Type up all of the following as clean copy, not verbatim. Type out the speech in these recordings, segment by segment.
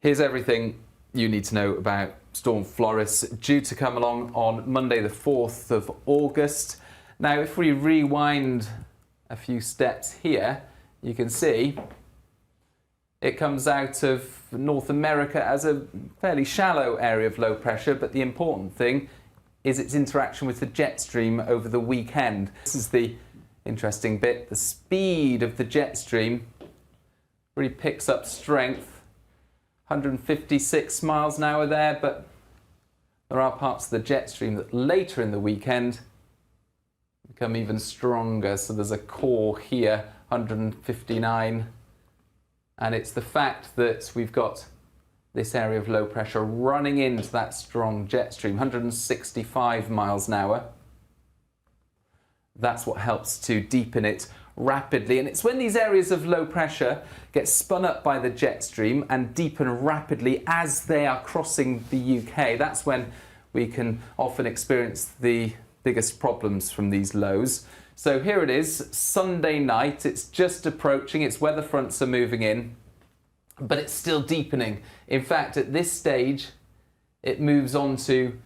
Here's everything you need to know about Storm Floris, due to come along on Monday the 4th of August. Now, if we rewind a few steps here, you can see it comes out of North America as a fairly shallow area of low pressure, but the important thing is its interaction with the jet stream over the weekend. This is the interesting bit. The speed of the jet stream really picks up strength. 156 miles an hour there, but there are parts of the jet stream that later in the weekend become even stronger. So there's a core here, 159, and it's the fact that we've got this area of low pressure running into that strong jet stream, 165 miles an hour. That's what helps to deepen it rapidly, and it's when these areas of low pressure get spun up by the jet stream and deepen rapidly as they are crossing the UK, that's when we can often experience the biggest problems from these lows. So here it is, Sunday night, it's just approaching, its weather fronts are moving in, but it's still deepening. In fact, at this stage it moves on to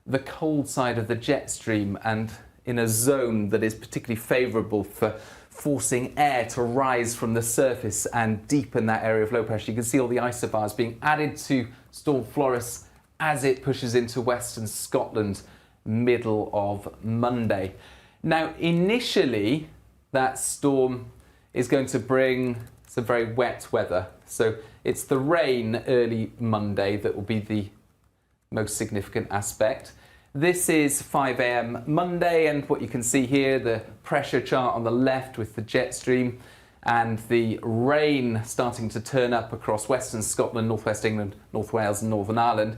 the cold side of the jet stream and in a zone that is particularly favourable for forcing air to rise from the surface and deepen that area of low pressure. You can see all the isobars being added to Storm Floris as it pushes into western Scotland middle of Monday. Now, initially, that storm is going to bring some very wet weather. So it's the rain early Monday that will be the most significant aspect. This is 5 a.m. Monday, and what you can see here, the pressure chart on the left with the jet stream and the rain starting to turn up across western Scotland, northwest England, North Wales and Northern Ireland.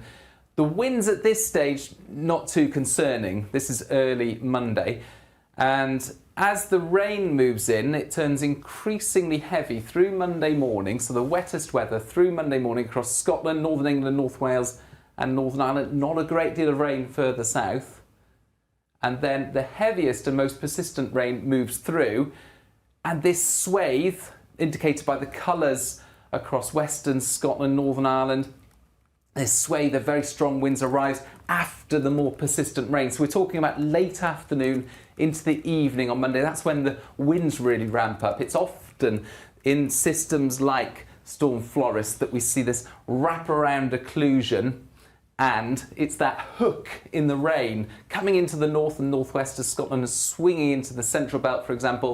The winds at this stage, not too concerning. This is early Monday, and as the rain moves in, it turns increasingly heavy through Monday morning, so the wettest weather through Monday morning across Scotland, Northern England, North Wales and Northern Ireland. Not a great deal of rain further south, and then the heaviest and most persistent rain moves through, and this swathe, indicated by the colours across western Scotland, Northern Ireland, this swathe of very strong winds arrives after the more persistent rain. So we're talking about late afternoon into the evening on Monday. That's when the winds really ramp up. It's often in systems like Storm Floris that we see this wraparound occlusion, and it's that hook in the rain coming into the north and northwest of Scotland and swinging into the central belt, for example,